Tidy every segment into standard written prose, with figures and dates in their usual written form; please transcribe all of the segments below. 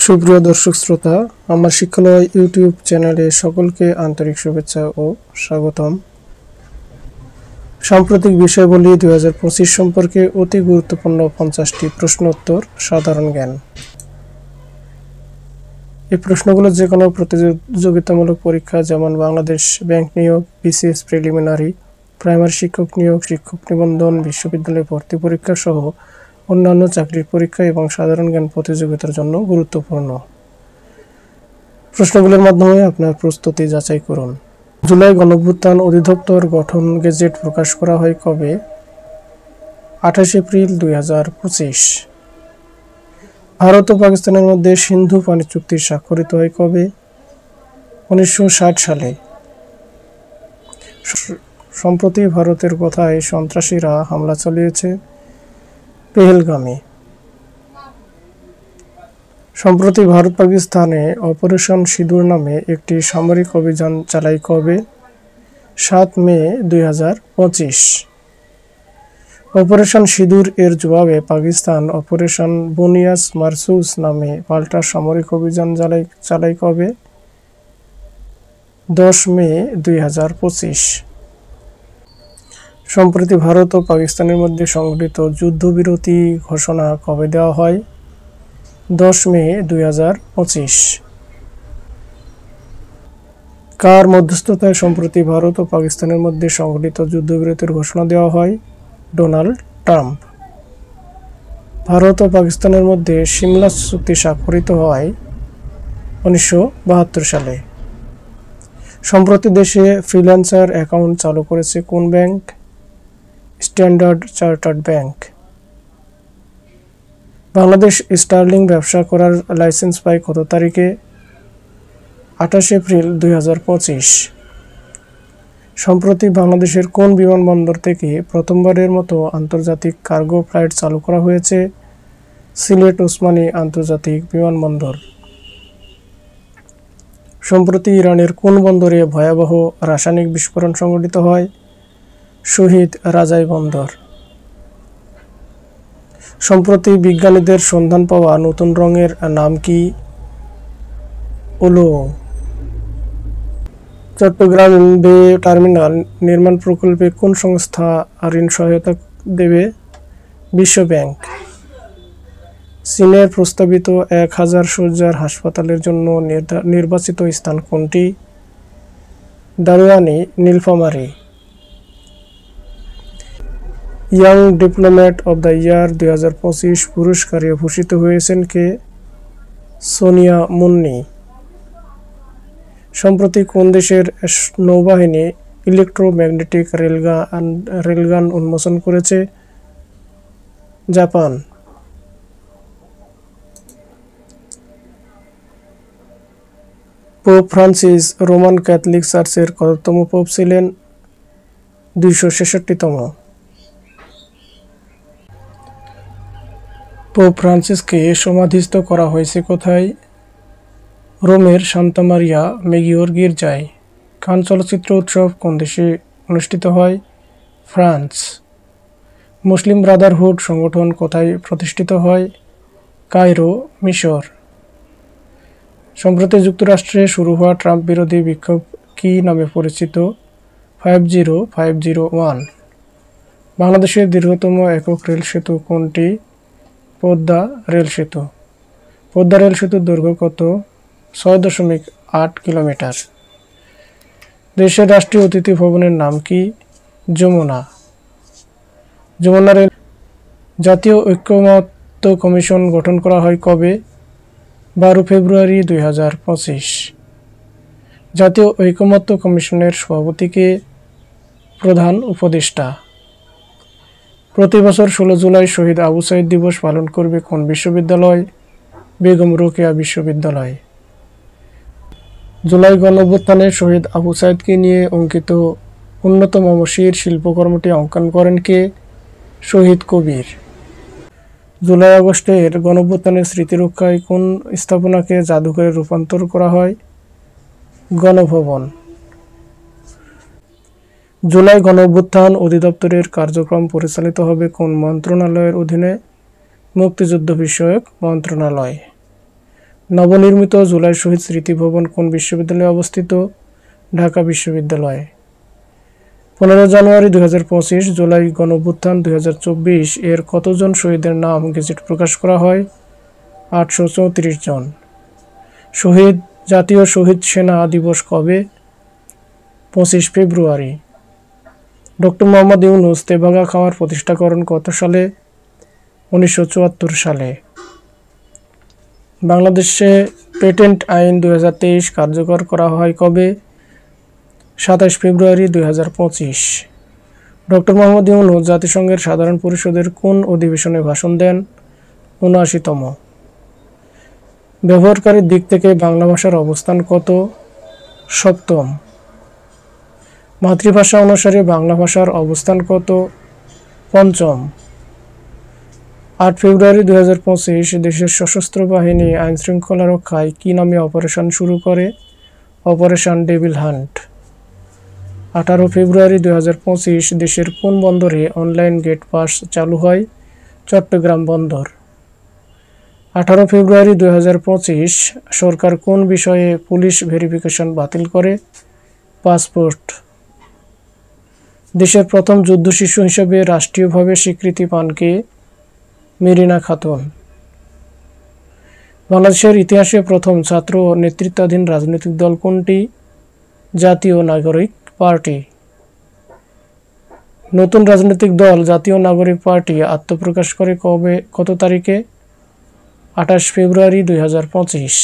সুপ্রিয় দর্শক শ্রোতা, আমার শিক্ষালয় ইউটিউব চ্যানেলে সকলকে আন্তরিক শুভেচ্ছা ও স্বাগতম। সাম্প্রতিক বিষয়াবলী 2025 সম্পর্কে অতি গুরুত্বপূর্ণ 50টি প্রশ্ন উত্তর সাধারণ জ্ঞান। এই প্রশ্নগুলো যে কোনো প্রতিযোগিতামূলক পরীক্ষা যেমন বাংলাদেশ ব্যাংক নিয়োগ, বিসিএস প্রিলিমিনারি, প্রাইমারি শিক্ষক নিয়োগ, শিক্ষক নিবন্ধন, বিশ্ববিদ্যালয় ভর্তি পরীক্ষা সহ অন্যান্য চাকরির পরীক্ষা এবং সাধারণ জ্ঞান প্রতিযোগিতার জন্য গুরুত্বপূর্ণ। প্রশ্নগুলোর মাধ্যমে আপনার প্রস্তুতি যাচাই করুন। জুলাই গণঅভ্যুত্থান অধিদপ্তর গঠন গেজেট প্রকাশ করা হয় কবে? 28 এপ্রিল 2025। ভারত ও পাকিস্তানের মধ্যে সিন্ধু পানি চুক্তি স্বাক্ষরিত হয় কবে? 1960 সালে। সম্প্রতি ভারতের কোথায় সন্ত্রাসীরা হামলা চালিয়েছে? পেহেলগামে। সম্প্রতি ভারত পাকিস্তানে অপারেশন সিঁদুর নামে একটি সামরিক অভিযান চালায় কবে? 7 মে 2025। অপারেশন সিঁদুর এর জবাবে পাকিস্তান অপারেশন বুনিয়াস মারসুস নামে পাল্টা সামরিক অভিযান চালায় কবে? 10 মে 2025। সম্প্রতি ভারত ও পাকিস্তানের মধ্যে সংঘটিত যুদ্ধবিরতি ঘোষণা কবে দেওয়া হয়? 10 মে 2025। কার মধ্যস্থতায় সম্প্রতি ভারত ও পাকিস্তানের মধ্যে সংঘটিত যুদ্ধবিরতির ঘোষণা দেওয়া হয়? Donald Trump. ভারত ও পাকিস্তানের মধ্যে সিমলা চুক্তি স্বাক্ষরিত হয় 1972 সালে। সম্প্রতি দেশে ফ্রিল্যান্সার অ্যাকাউন্ট চালু করেছে কোন bank? Standard Chartered Bank. Bangladesh sterling ব্যবসা করার লাইসেন্স পায় কত তারিখে? 28 এপ্রিল 2025। সম্প্রতি বাংলাদেশের কোন বিমানবন্দর থেকে প্রথমবারের মতো আন্তর্জাতিক কার্গো ফ্লাইট চালু করা হয়েছে? সিলেট ওসমানী আন্তর্জাতিক বিমানবন্দর। সম্প্রতি ইরানের কোন বন্দরে ভয়াবহ রাসায়নিক বিস্ফোরণ সংঘটিত হয়? শহীদ রাজাই বন্দর। সম্প্রতি বিজ্ঞানীদের সন্ধান পাওয়া নতুন রঙের নাম কি? ওলো। চট্টগ্রাম বে টার্মিনাল নির্মাণ প্রকল্পে কোন সংস্থা ঋণ সহায়তা দেবে? বিশ্ব ব্যাংক। চীনের প্রস্তাবিত 1000 শয্যার হাসপাতালের জন্য নির্বাচিত স্থান কোনটি? Daroani, Nilphamari. Young diplomat of the year 2025 পুরস্কারে ভূষিত হয়েছেন কে? সোনিয়া মুন্নি। সম্প্রতি কোন দেশের নৌবাহিনী ইলেকট্রোম্যাগনেটিক রেলগান উন্মোচন করেছে? Japan. Pope Francis Roman Catholic চার্চের কততম পোপ ছিলেন? 266তম। পোপ ফ্রান্সিসকে সমাধিস্থ করা হয়েছে কোথায়? রোমের সান্তা মারিয়া মেগিওর গির্জায়। কান চলচ্চিত্র উৎসব কোন দেশে অনুষ্ঠিত হয়? ফ্রান্স। মুসলিম ব্রাদারহুড সংগঠন কোথায় প্রতিষ্ঠিত হয়? কায়রো, মিশর। সম্প্রতি যুক্তরাষ্ট্রে শুরু হওয়া ট্রাম্প বিরোধী বিক্ষোভ কী নামে পরিচিত? 50501। বাংলাদেশের দীর্ঘতম একক রেল সেতু কোনটি? পদ্মা রেল সেতু। পদ্মা রেল সেতুর দৈর্ঘ্য কত? 6.8 কিলোমিটার। দেশের রাষ্ট্রীয় অতিথি ভবনের নাম কি? যমুনা। যমুনা রেল। জাতীয় ঐকমত্য কমিশন গঠন করা হয় কবে? 12 ফেব্রুয়ারি 2025। জাতীয় ঐকমত্য কমিশনের সভাপতিকে? প্রধান উপদেষ্টা। প্রতি বছর 16 জুলাই শহীদ আবু সাঈদ দিবস পালন করবে কোন বিশ্ববিদ্যালয়? বেগম রোকেয়া বিশ্ববিদ্যালয়। জুলাই গণঅভ্যুত্থানে শহীদ আবু সাঈদকে নিয়ে অঙ্কিত অন্যতম মসির শিল্পকর্মটি অঙ্কন করেন কে? শহীদ কবির। জুলাই আগস্টের গণঅভ্যুত্থানের স্মৃতিরক্ষায় কোন স্থাপনাকে জাদুঘরে রূপান্তর করা হয়? গণভবন। জুলাই গণঅভ্যুত্থান অধিদপ্তরের কার্যক্রম পরিচালিত হবে কোন মন্ত্রণালয়ের অধীনে? মুক্তিযুদ্ধ বিষয়ক মন্ত্রণালয়। নবনির্মিত জুলাই শহীদ স্মৃতি ভবন কোন বিশ্ববিদ্যালয়ে অবস্থিত? ঢাকা বিশ্ববিদ্যালয়ে। 15 জানুয়ারি 2025 জুলাই গণঅভ্যুত্থান 2024 এর কতজন শহীদের নাম গেজেট প্রকাশ করা হয়? 834 জন। জাতীয় শহীদ সেনা দিবস কবে? 25 ফেব্রুয়ারি। ডক্টর মোহাম্মদ ইউনূস তেভাগা খামার প্রতিষ্ঠা করেন কত সালে? 1974 সালে। বাংলাদেশে পেটেন্ট আইন 2023 কার্যকর করা হয় কবে? 27 ফেব্রুয়ারি 2025। ডক্টর মোহাম্মদ ইউনূস জাতিসংঘের সাধারণ পরিষদের কোন অধিবেশনে ভাষণ দেন? ৭৯তম। ব্যবহারকারীর দিক থেকে বাংলা ভাষার অবস্থান কত? সপ্তম। মাতৃভাষা অনুসারে বাংলা ভাষার অবস্থান কত? পঞ্চম। 8 ফেব্রুয়ারি 2025 দেশের সশস্ত্র বাহিনী আইনশৃঙ্খলা রক্ষায় কী নামে অপারেশন শুরু করে? Operation devil hunt. 18 ফেব্রুয়ারি 2025 দেশের কোন বন্দরে অনলাইন গেট পাস চালু হয়? চট্টগ্রাম বন্দর। 18 ফেব্রুয়ারি 2025 সরকার কোন বিষয়ে পুলিশ ভেরিফিকেশন বাতিল করে? পাসপোর্ট। দেশের প্রথম যুদ্ধ শিশু হিসেবে রাষ্ট্রীয়ভাবে স্বীকৃতি পান কে? মেরিনা খাতুন। বাংলাদেশের ইতিহাসে প্রথম ছাত্র নেতৃত্বাধীন রাজনৈতিক দল কোনটি? জাতীয় নাগরিক পার্টি। নতুন রাজনৈতিক দল জাতীয় নাগরিক পার্টি আত্মপ্রকাশ করে কত তারিখে? 28 ফেব্রুয়ারি 2025।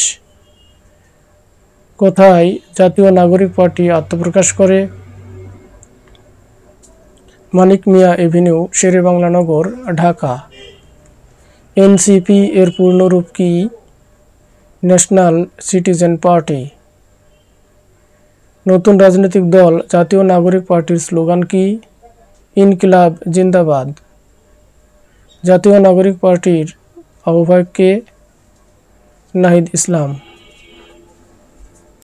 কোথায় জাতীয় নাগরিক পার্টি আত্মপ্রকাশ করে? মানিক মিয়া এভিনিউ, শেরেবাংলা নগর, ঢাকা। এনসিপি এর পূর্ণরূপ কি? National citizen party. নতুন রাজনৈতিক দল জাতীয় নাগরিক পার্টির স্লোগান কি? ইনকিলাব জিন্দাবাদ। জাতীয় নাগরিক পার্টির আহ্বায়ক কে? নাহিদ ইসলাম।